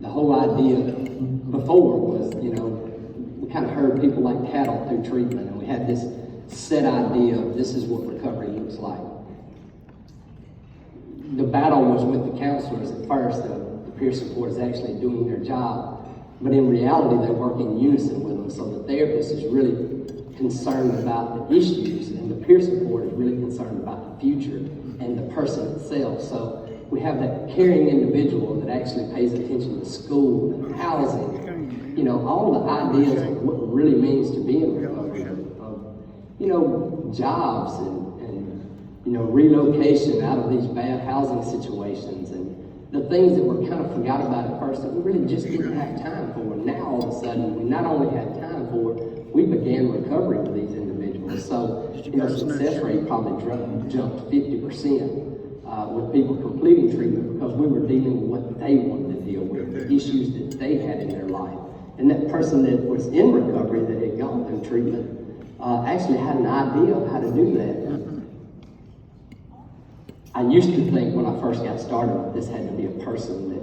the whole idea before was, we kind of herd people like cattle through treatment, and we had this set idea of this is what recovery looks like. The battle was with the counselors at first. The peer support is actually doing their job, but in reality, they work in unison with them. So the therapist is really concerned about the issues, and the peer support is really concerned about the future and the person itself. So we have that caring individual that actually pays attention to school and housing, all the ideas of what it really means to be in recovery, of jobs and relocation out of these bad housing situations, and the things that were kind of forgot about at first that we really just didn't have time for. Now all of a sudden, we not only had time for it, we began recovery with these individuals. So, success rate probably jumped 50% with people completing treatment, because we were dealing with what they wanted to deal with, the issues that they had in their life. And that person that was in recovery that had gone through treatment actually had an idea of how to do that. I used to think when I first got started, this had to be a person that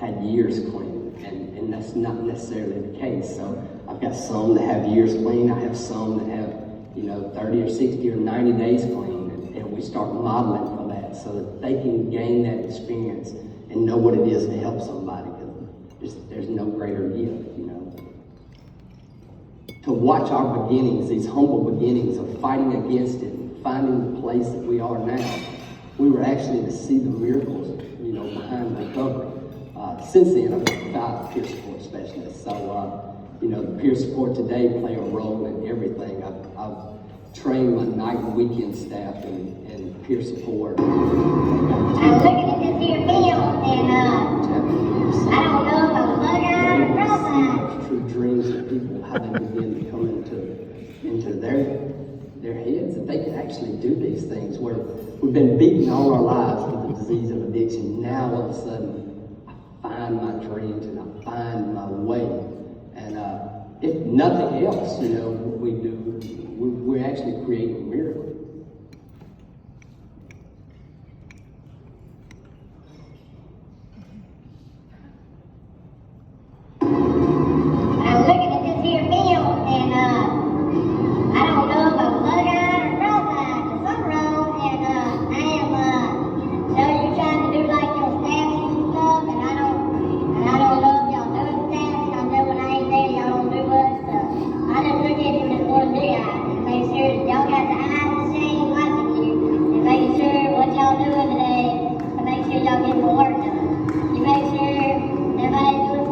had years clean, and that's not necessarily the case. So I've got some that have years clean. I have some that have, 30 or 60 or 90 days clean, and we start modeling for that so that they can gain that experience and know what it is to help somebody, because there's no greater gift, To watch our beginnings, these humble beginnings of fighting against it and finding the place that we are now, we were actually to see the miracles, behind recovery. Since then, I've got 5 peer support specialists. So, the peer support today play a role in everything. I've trained my night and weekend staff in peer support. I'm looking at this here film, and I don't know if I'm bug-eyed or cross-eyed. True dreams of people, how they begin to come into their heads, that they can actually do these things, where we've been beaten all our lives with the disease of addiction. Now all of a sudden, I find my dreams and I find my way. And if nothing else, what we do, we're actually creating a miracle. I'm looking at this here film, and I don't know if I'm bug-eyed or cross-eyed, but something wrong, and you're trying to do like your stabbing and stuff, and I don't know if y'all doing stabbing. I know when I ain't there, y'all don't do much, but I just look at you with this one big eye and make sure that y'all got the eyes of shame watching you and making sure what y'all doing today to make sure y'all get the work done. You make sure everybody's doing.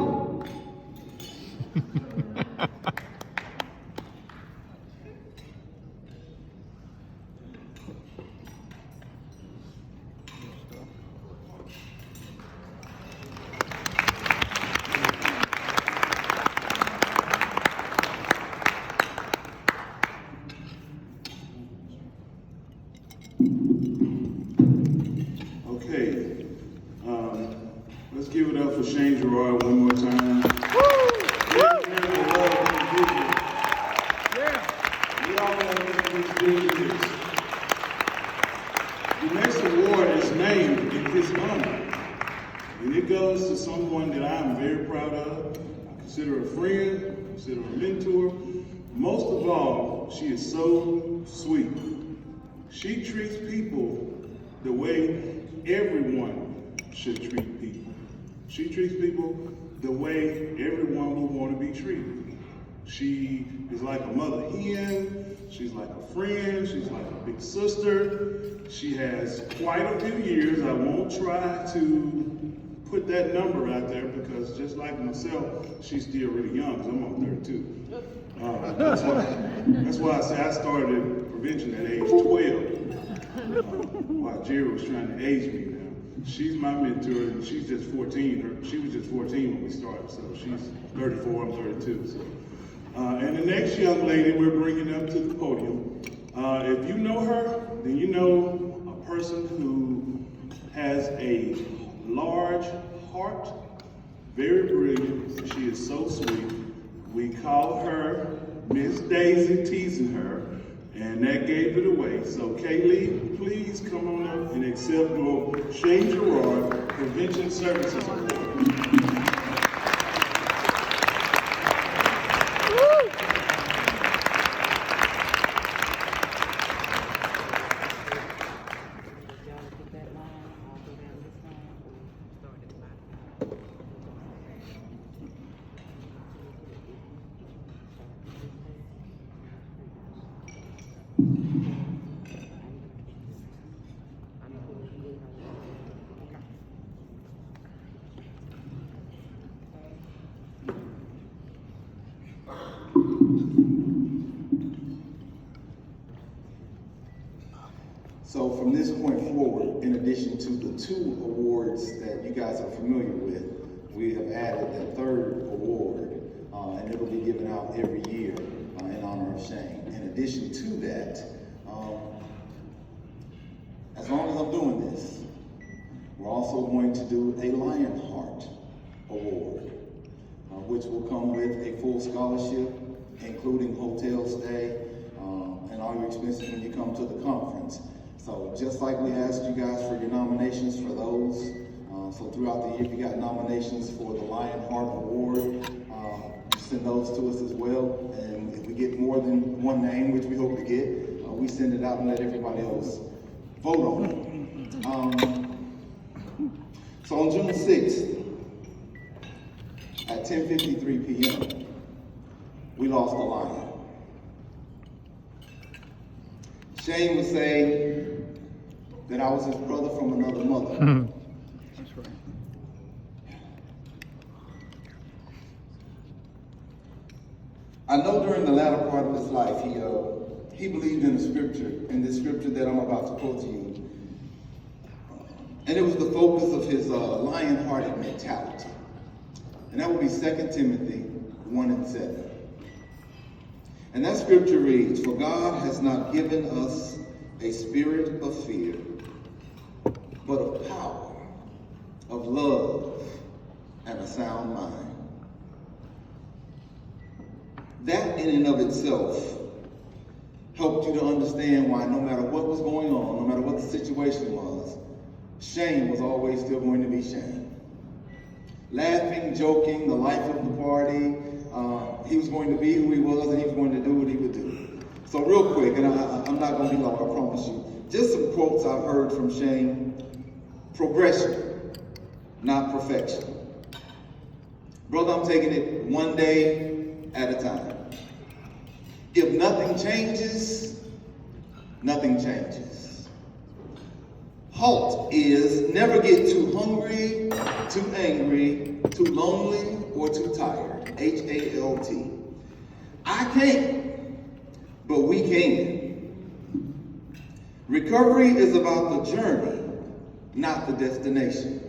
Okay, let's give it up for Shane Gerard one more time. We all know what this vision is. The next award is named in his honor, and it goes to someone that I'm very proud of. I consider her a friend, I consider her a mentor. Most of all, she is so sweet. She treats people the way everyone should treat people. She treats people the way everyone would want to be treated. She is like a mother hen, she's like a friend, she's like a big sister. She has quite a few years. I won't try to put that number out there, because just like myself, she's still really young, because I'm on 32. That's why I say I started prevention at age 12. While Jerry was trying to age me now. She's my mentor, and she's just 14. She was just 14 when we started, so she's 34, I'm 32. So. And the next young lady we're bringing up to the podium, if you know her, then you know a person who has a large heart, very brilliant. She is so sweet. We call her Miss Daisy, teasing her. And that gave it away. So Kaylee, please come on up and accept your Shane Gerard Prevention Services Award. So from this point forward, in addition to the 2 awards that you guys are familiar with, we have added that 3rd award, and it'll be given out every year in honor of Shane. In addition to that, as long as I'm doing this, we're also going to do a Lionheart Award, which will come with a full scholarship, including hotel stay, and all your expenses when you come to the conference. So just like we asked you guys for your nominations for those, so throughout the year, if you got nominations for the Lionheart Award, send those to us as well. And if we get more than one name, which we hope to get, we send it out and let everybody else vote on it. So on June 6th, at 10:53 p.m., we lost a lion. Shane would say that I was his brother from another mother. That's right. I know during the latter part of his life, he believed in the scripture, in this scripture that I'm about to quote to you. And it was the focus of his lion-hearted mentality. And that would be 2 Timothy 1:7. And that scripture reads, "For God has not given us a spirit of fear, but of power, of love, and a sound mind." That in and of itself helped you to understand why no matter what was going on, no matter what the situation was, Shane was always still going to be Shane. Laughing, joking, the life of the party, he was going to be who he was and he was going to do what he would do. So real quick, and I'm not going to be long, I promise you, just some quotes I've heard from Shane. Progression, not perfection. Brother, I'm taking it one day at a time. If nothing changes, nothing changes. HALT is never get too hungry, too angry, too lonely, or too tired. HALT. I can't, but we can. Recovery is about the journey, not the destination.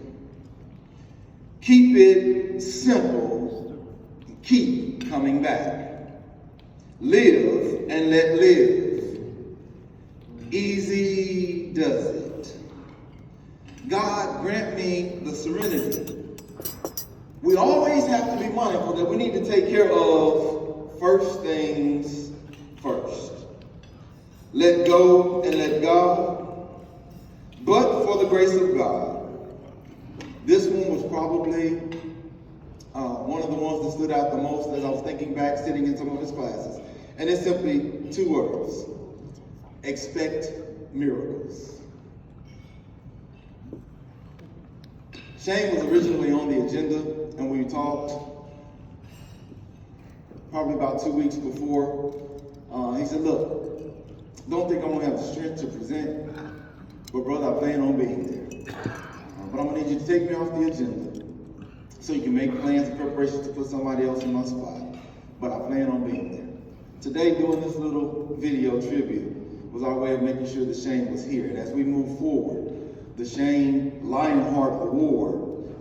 Keep it simple. Keep coming back. Live and let live. Easy does it. God grant me the serenity. We always have to be mindful that we need to take care of first things first. Let go and let God. But for the grace of God, this one was probably one of the ones that stood out the most as I was thinking back, sitting in some of his classes. And it's simply 2 words. Expect miracles. Shane was originally on the agenda, and we talked probably about 2 weeks before. He said, look, don't think I'm going to have the strength to present, but brother, I plan on being there. But I'm going to need you to take me off the agenda so you can make plans and preparations to put somebody else in my spot. But I plan on being there. Today, doing this little video tribute was our way of making sure that Shane was here. And as we move forward, the Shane Lionheart Award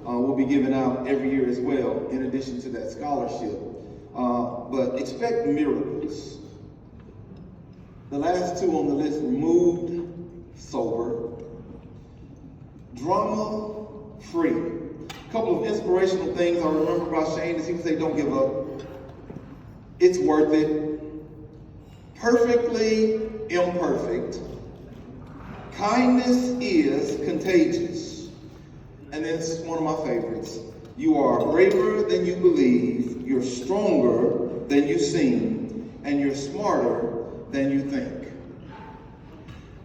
will be given out every year as well, in addition to that scholarship. But expect miracles. The last 2 on the list were moved, sober, drama-free. A couple of inspirational things I remember about Shane is he would say, don't give up. It's worth it. Perfectly imperfect. Kindness is contagious. And this is one of my favorites. You are braver than you believe, you're stronger than you seem, and you're smarter than you think.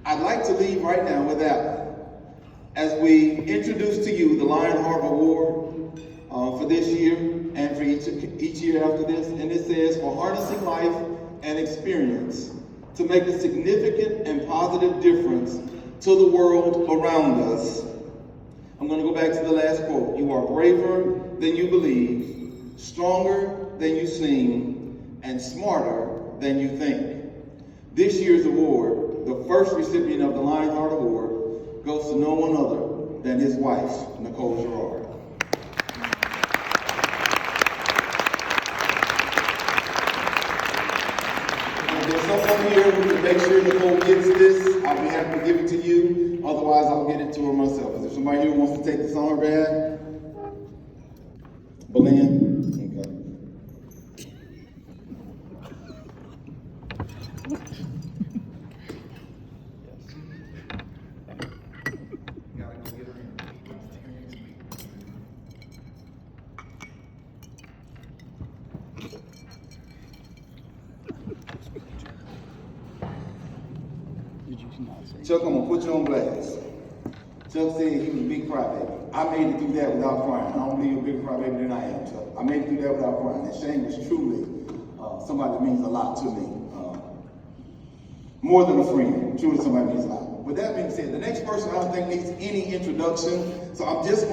I'd like to leave right now with that as we introduce to you the Lionheart Award for this year and for each year after this. And it says, for harnessing life and experience to make a significant and positive difference to the world around us. I'm going to go back to the last quote. You are braver than you believe, stronger than you seem, and smarter than you think. This year's award, the first recipient of the Lions Heart Award, goes to no one other than his wife, Nicole Gerard. If there's someone here who can make sure Nicole gets this, I'll be happy to give it to you. Otherwise, I'll get it to her myself. Is there somebody here who wants to take this on her behalf? Belinda? Okay. Chuck, I'm gonna put you on blast. Chuck said he was a big crybaby. I made it through that without crying. I don't believe you're a bigger crybaby than I am, Chuck. I made it through that without crying. And Shane was truly somebody that means a lot to me. More than a friend. Truly somebody means a lot. With that being said, the next person I don't think needs any introduction. So I'm just